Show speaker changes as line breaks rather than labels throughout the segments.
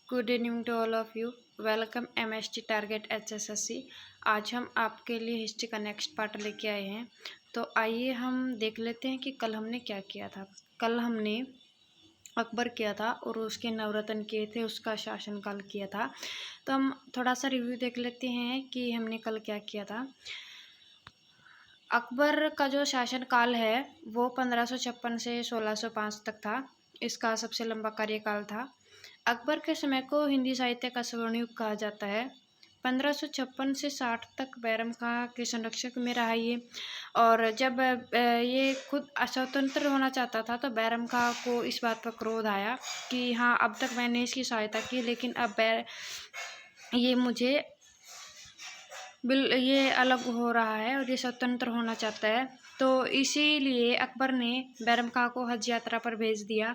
Good evening to all of you. Welcome MST target HSSC. आज हम आपके लिए हिस्ट्री का नेक्स्ट पार्ट लेके आए हैं। तो आइए हम देख लेते हैं कि कल हमने क्या किया था। कल हमने अकबर किया था और उसके नवरत्न किए थे, उसका शासनकाल किया था। तो हम थोड़ा सा रिव्यू देख लेते हैं कि हमने कल क्या किया था। अकबर का जो शासनकाल है वो 1556 से 1605 तक था। इसका सबसे लंबा कार्यकाल था। अकबर के समय को हिंदी साहित्य का स्वर्ण युग कहा जाता है। 1556 से 60 तक बैरम खां के संरक्षक में रहा ये। और जब ये खुद स्वतंत्र होना चाहता था तो बैरम खां को इस बात पर क्रोध आया कि हाँ, अब तक मैंने इसकी सहायता की, लेकिन अब ये मुझे ये अलग हो रहा है और ये स्वतंत्र होना चाहता है। तो इसीलिए अकबर ने बैरम खां को हज यात्रा पर भेज दिया।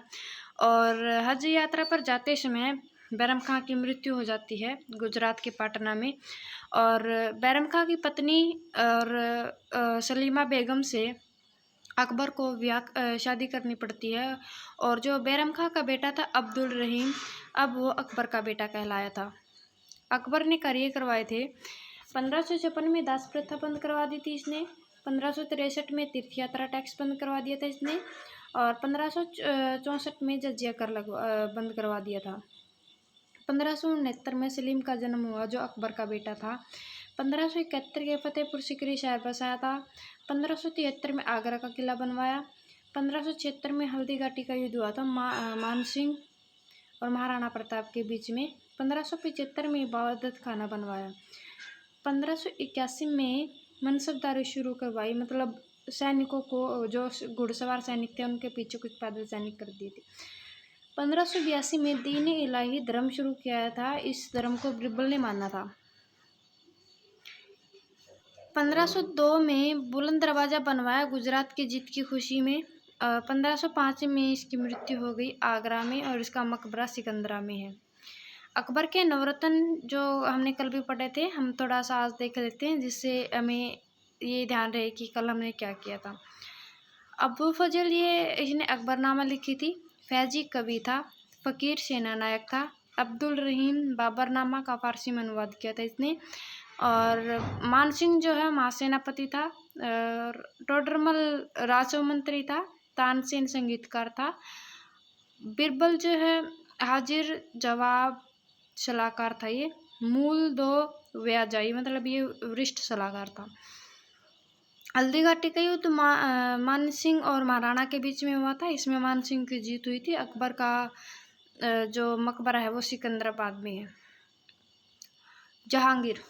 और हज यात्रा पर जाते समय बैरम खां की मृत्यु हो जाती है गुजरात के पाटना में। और बैरम खां की पत्नी और सलीमा बेगम से अकबर को शादी करनी पड़ती है। और जो बैरम खां का बेटा था अब्दुल रहीम, अब वो अकबर का बेटा कहलाया था। अकबर ने कार्य करवाए थे। 1556 में दास प्रथा बंद करवा दी थी इसने। 1563 में तीर्थ यात्रा टैक्स बंद करवा दिया था इसने। और 1564 में जजिया कर बंद करवा दिया था। 1569 में सलीम का जन्म हुआ जो अकबर का बेटा था। 1571 के फतेहपुर सिकरी शहर बसाया था। 1573 में आगरा का किला बनवाया। 1576 में हल्दी घाटी का युद्ध हुआ था मानसिंह और महाराणा प्रताप के बीच में। 1575 में इबादत खाना बनवाया। 1581 में मनसबदारी शुरू करवाई, मतलब सैनिकों को, जो घुड़सवार सैनिक थे उनके पीछे कुछ पैदल सैनिक कर दिए थे। 1582 में दीन इलाही धर्म शुरू किया था। इस धर्म को बिरबल ने माना था। 1502 में बुलंद दरवाजा बनवाया गुजरात की जीत की खुशी में। 1505 में इसकी मृत्यु हो गई आगरा में और इसका मकबरा सिकंदरा में है। अकबर के नवरत्न जो हमने कल भी पढ़े थे, हम थोड़ा सा आज देख लेते हैं जिससे हमें ये ध्यान रहे कि कल हमने क्या किया था। अबू फजल, ये इसने अकबरनामा लिखी थी। फैजी कवि था। फ़कीर सेनानायक था। अब्दुल रहीम बाबरनामा का फारसी में अनुवाद किया था इसने। और मानसिंह जो है महासेनापति था। टोडरमल राजस्व मंत्री था। तानसेन संगीतकार था। बिरबल जो है हाजिर जवाब सलाहकार था। ये मूल दो व्याजाई, मतलब ये वरिष्ठ सलाहकार था। हल्दी घाटी का युद्ध मानसिंह और महाराणा के बीच में हुआ था। इसमें मानसिंह की जीत हुई थी। अकबर का जो मकबरा है वो सिकंदराबाद में है। जहांगीर,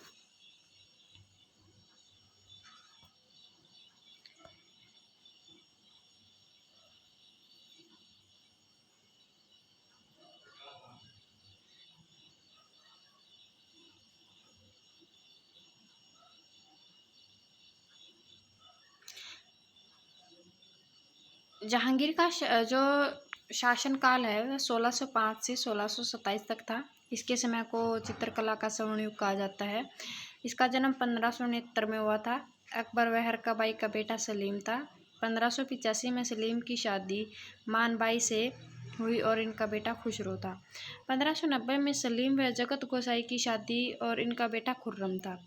जहांगीर का जो शासनकाल है वह 1605 से 1627 तक था। इसके समय को चित्रकला का स्वर्ण युग कहा जाता है। इसका जन्म 1569 में हुआ था। अकबर व हरकाबाई का बेटा सलीम था। 1585 में सलीम की शादी मानबाई से हुई और इनका बेटा खुसरो था। 1590 में सलीम व जगत गोसाई की शादी और इनका बेटा खुर्रम था।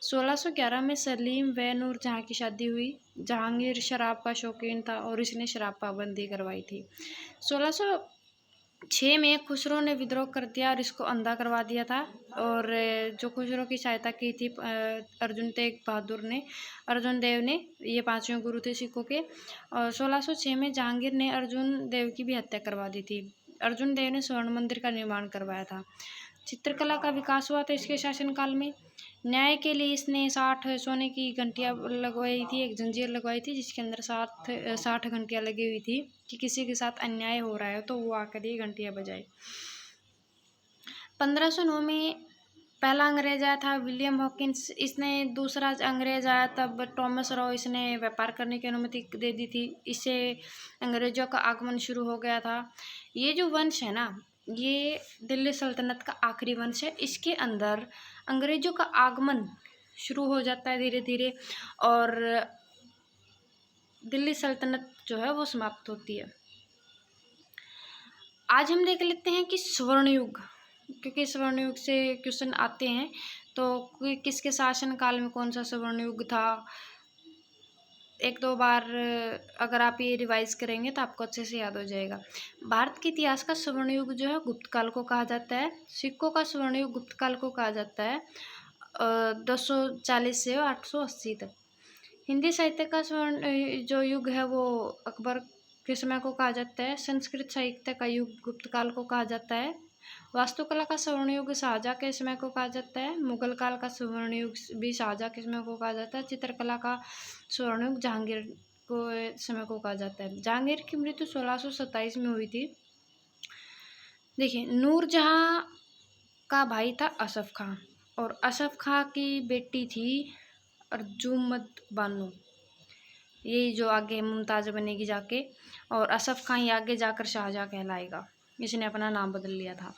1611 में सलीम व नूर जहाँ की शादी हुई। जहांगीर शराब का शौकीन था और इसने शराब पाबंदी करवाई थी। 1606 में खुसरो ने विद्रोह कर दिया और इसको अंधा करवा दिया था। और जो खुसरो की सहायता की थी अर्जुन तेग बहादुर ने, अर्जुन देव ने, ये पांचवें गुरु थे सिखों के। और 1606 में जहांगीर ने अर्जुन देव की भी हत्या करवा दी थी। अर्जुन देव ने स्वर्ण मंदिर का निर्माण करवाया था। चित्रकला का विकास हुआ था इसके शासनकाल में। न्याय के लिए इसने 60 सोने की घंटियाँ लगवाई थी, एक जंजीर लगवाई थी जिसके अंदर 60 घंटियाँ लगी हुई थी कि किसी के साथ अन्याय हो रहा है तो वो आकर ये घंटियाँ बजाए। 1509 में पहला अंग्रेज आया था विलियम हॉकिंस। इसने दूसरा अंग्रेज आया तब टॉमस रॉ, इसने व्यापार करने की अनुमति दे दी थी। इससे अंग्रेजों का आगमन शुरू हो गया था। ये जो वंश है ना, ये दिल्ली सल्तनत का आखिरी वंश है। इसके अंदर अंग्रेजों का आगमन शुरू हो जाता है धीरे धीरे और दिल्ली सल्तनत जो है वो समाप्त होती है। आज हम देख लेते हैं कि स्वर्ण युग क्योंकि स्वर्ण युग से क्वेश्चन आते हैं, तो किसके शासन काल में कौन सा स्वर्ण युग था, एक दो बार अगर आप ये रिवाइज करेंगे तो आपको अच्छे से याद हो जाएगा। भारत के इतिहास का स्वर्ण युग जो है गुप्त काल को कहा जाता है। सिक्कों का स्वर्ण युग गुप्त काल को कहा जाता है 240 से 880 तक। हिंदी साहित्य का स्वर्ण जो युग है वो अकबर के समय को कहा जाता है। संस्कृत साहित्य का युग गुप्त काल को कहा जाता है। वास्तुकला का स्वर्ण युग शाहजहाँ के समय को कहा जाता है। मुगल काल का स्वर्ण युग भी शाहजहाँ के समय को कहा जाता है। चित्रकला का स्वर्ण युग जहांगीर को समय को कहा जाता है। जहांगीर की मृत्यु 1627 में हुई थी। देखिए, नूरजहां का भाई था असफ खां, और असफ खां की बेटी थी अर्जुमंद बानो। ये जो आगे मुमताज़ बनेगी जाके, और असफ खां ही आगे जाकर शाहजहाँ कहलाएगा। इसने अपना नाम बदल लिया था।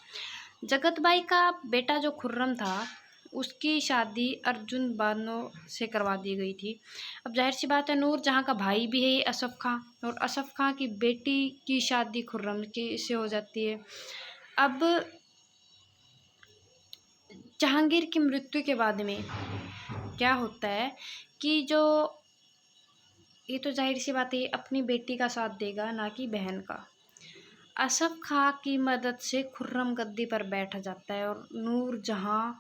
जगत बाई का बेटा जो खुर्रम था, उसकी शादी अर्जुन बानो से करवा दी गई थी। अब जाहिर सी बात है, नूर जहाँ का भाई भी है असफ खां, और असफ खां की बेटी की शादी खुर्रम की से हो जाती है। अब जहांगीर की मृत्यु के बाद में क्या होता है कि जो ये तो जाहिर सी बात है अपनी बेटी का साथ देगा, ना कि बहन का। असफ खां की मदद से खुर्रम गद्दी पर बैठ जाता है, और नूरजहां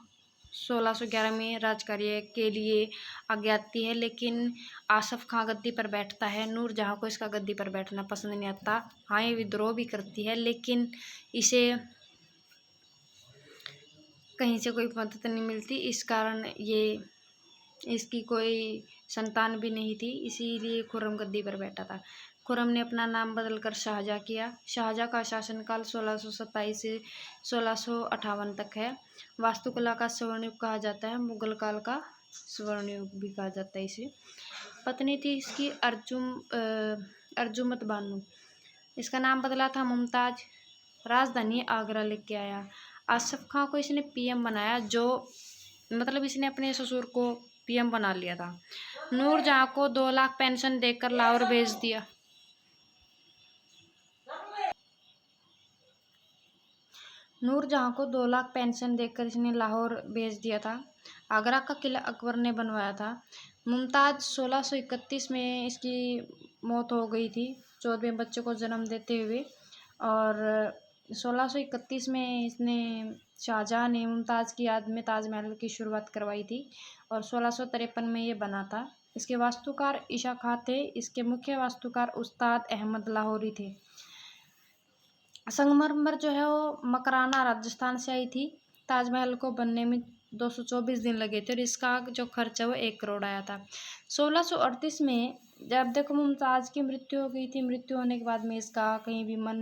1611 में राजकार्य के लिए आगे आती है, लेकिन आसफ खां गद्दी पर बैठता है। नूरजहां को इसका गद्दी पर बैठना पसंद नहीं आता। हाँ, ये विद्रोह भी करती है, लेकिन इसे कहीं से कोई मदद नहीं मिलती, इस कारण ये इसकी कोई संतान भी नहीं थी, इसीलिए खुर्रम गद्दी पर बैठा था। खुर्रम ने अपना नाम बदलकर शाहजहाँ किया। शाहजहाँ का शासनकाल 1627 से 1658 तक है। वास्तुकला का स्वर्ण युग कहा जाता है। मुगल काल का स्वर्ण युग भी कहा जाता है इसे। पत्नी थी इसकी अर्जुमत बानो। इसका नाम बदला था मुमताज। राजधानी आगरा लेके आया। आसफ खां को इसने पीएम बनाया, जो मतलब इसने अपने ससुर को पीएम बना लिया था। नूरजहां को 2 लाख पेंशन देकर लाहौर भेज दिया। नूरजहां को 2 लाख पेंशन देकर इसने लाहौर भेज दिया था। आगरा का किला अकबर ने बनवाया था। मुमताज 1631 में इसकी मौत हो गई थी, 14वें बच्चे को जन्म देते हुए। और 1631 में इसने शाहजहाँ ने मुमताज़ की याद में ताजमहल की शुरुआत करवाई थी, और 1653 में ये बना था। इसके वास्तुकार ईशा खां थे। इसके मुख्य वास्तुकार उस्ताद अहमद लाहौरी थे। संगमरमर जो है वो मकराना राजस्थान से आई थी। ताजमहल को बनने में 224 दिन लगे थे, और इसका जो खर्च है वो 1 करोड़ आया था। 1638 में जब देखो मुमताज़ की मृत्यु हो गई थी, मृत्यु होने के बाद में इसका कहीं भी मन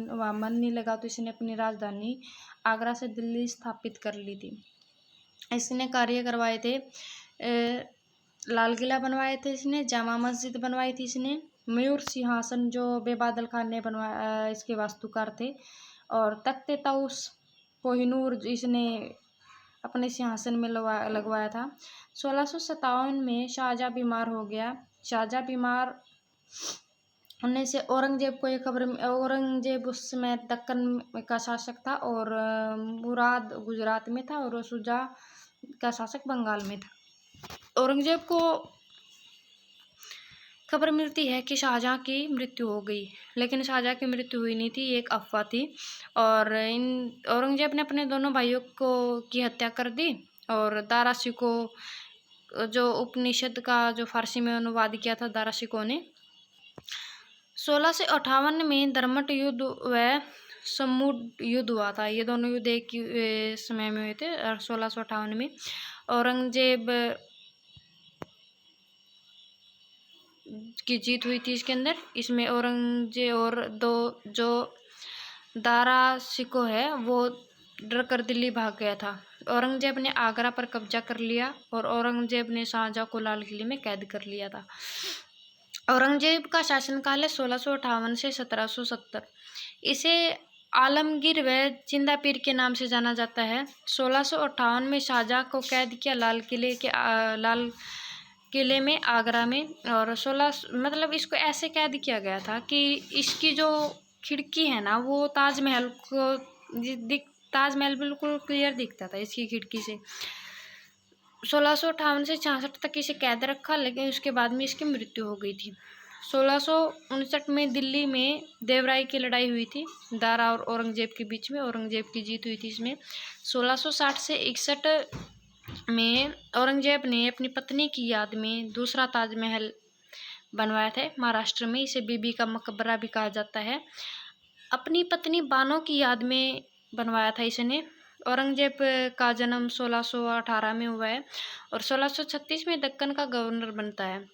नहीं लगा, तो इसने अपनी राजधानी आगरा से दिल्ली स्थापित कर ली थी। इसने कार्य करवाए थे, लाल किला बनवाए थे इसने, जामा मस्जिद बनवाई थी इसने, मयूर सिंहासन जो बेबादल खान ने बनवाया इसके वास्तुकार थे, और तख्ते ताउस कोहिनूर इसने अपने सिंहासन में लगवाया था। 1657 में शाहजहाँ बीमार हो गया। शाहजहाँ बीमार होने से औरंगजेब को ये खबर, औरंगजेब उस समय दक्कन का शासक था, और मुराद गुजरात में था, और शुजा का शासक बंगाल में था। औरंगजेब को खबर मिलती है कि शाहजहाँ की मृत्यु हो गई, लेकिन शाहजहाँ की मृत्यु हुई नहीं थी, एक अफवाह थी। और औरंगजेब ने अपने दोनों भाइयों की हत्या कर दी, और दारा शिको जो उपनिषद का जो फारसी में अनुवाद किया था दारा शिको ने। 1658 में दरमट युद्ध व समुड युद्ध हुआ था। ये दोनों युद्ध एक समय में हुए थे। और 1658 में औरंगजेब की जीत हुई थी इसके अंदर। इसमें औरंगजेब और दो जो दारा शिको है वो डर कर दिल्ली भाग गया था। औरंगजेब ने आगरा पर कब्जा कर लिया, और औरंगजेब ने शाहजहाँ को लाल किले में कैद कर लिया था। औरंगजेब का शासनकाल है 1658 से 1770। इसे आलमगीर व जिंदा पीर के नाम से जाना जाता है। 1658 में शाहजहाँ को कैद किया लाल किले में आगरा में, और 16 मतलब इसको ऐसे कैद किया गया था कि इसकी जो खिड़की है ना वो ताजमहल को ताजमहल बिल्कुल क्लियर दिखता था इसकी खिड़की से। 1658 से 66 तक इसे कैद रखा, लेकिन उसके बाद में इसकी मृत्यु हो गई थी। 1659 में दिल्ली में देवराय की लड़ाई हुई थी, दारा और औरंगजेब के बीच में। औरंगजेब की जीत हुई थी इसमें। 1660 से 61 में औरंगजेब ने अपनी पत्नी की याद में दूसरा ताजमहल बनवाया था महाराष्ट्र में। इसे बीबी का मकबरा भी कहा जाता है। अपनी पत्नी बानो की याद में बनवाया था इसने। औरंगजेब का जन्म 1618 में हुआ है और 1636 में दक्कन का गवर्नर बनता है।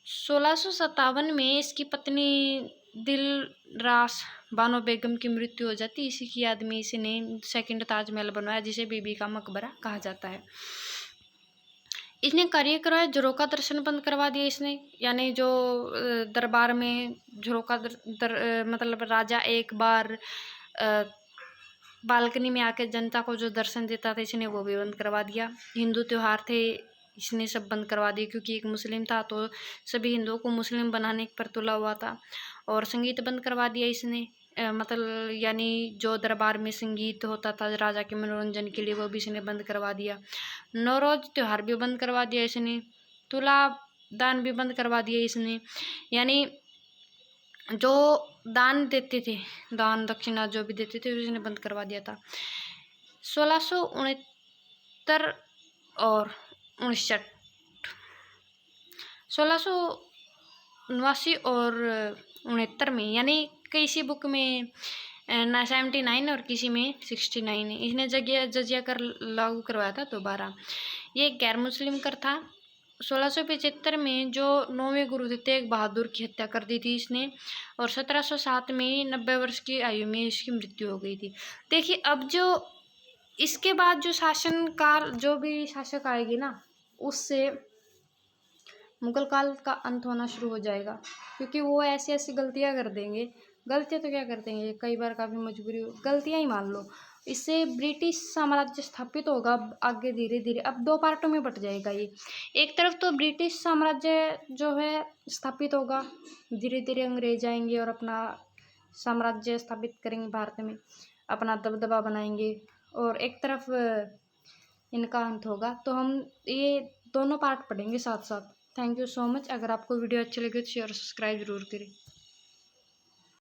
1657 में इसकी पत्नी दिलरास बानो बेगम की मृत्यु हो जाती। इसी की याद में इसने सेकंड ताजमहल बनवाया, जिसे बीबी का मकबरा कहा जाता है। इसने कार्य करवाया, झरोका दर्शन बंद करवा दिया इसने, यानी जो दरबार में झरोका मतलब राजा एक बार बालकनी में आके जनता को जो दर्शन देता था इसने वो भी बंद करवा दिया। हिंदू त्यौहार थे इसने सब बंद करवा दिए, क्योंकि एक मुस्लिम था तो सभी हिंदुओं को मुस्लिम बनाने पर तुला हुआ था। और संगीत बंद करवा दिया इसने, मतलब यानी जो दरबार में संगीत होता था राजा के मनोरंजन के लिए, वो भी इसने बंद करवा दिया। नौरोज त्यौहार भी बंद करवा दिया इसने। तुला दान भी बंद करवा दिया इसने, यानी जो दान देते थे, दान दक्षिणा जो भी देते थे उसने बंद करवा दिया था। 1669 और 1959, 1679 और 69 में, यानी किसी बुक में 79 और किसी में 69 है। इसने जजिया कर लागू करवाया था दोबारा। ये गैर मुस्लिम कर था। 1675 में जो 9वें गुरु थे तेग बहादुर की हत्या कर दी थी इसने। और 1707 में 90 वर्ष की आयु में इसकी मृत्यु हो गई थी। देखिए अब जो इसके बाद जो शासनकाल जो भी शासक आएगी ना, उससे मुगल काल का अंत होना शुरू हो जाएगा, क्योंकि वो ऐसी ऐसी गलतियां कर देंगे। गलतियां तो क्या कर देंगे, कई बार काफ़ी मजबूरी गलतियां ही मान लो। इससे ब्रिटिश साम्राज्य स्थापित होगा आगे धीरे धीरे। अब दो पार्टों में बट जाएगा ये। एक तरफ तो ब्रिटिश साम्राज्य जो है स्थापित होगा, धीरे धीरे अंग्रेज आएंगे और अपना साम्राज्य स्थापित करेंगे भारत में, अपना दबदबा बनाएंगे। और एक तरफ इनका अंत होगा। तो हम ये दोनों पार्ट पढ़ेंगे साथ साथ। Thank you so much. अगर आपको वीडियो अच्छी लगी तो शेयर सब्सक्राइब जरूर करें।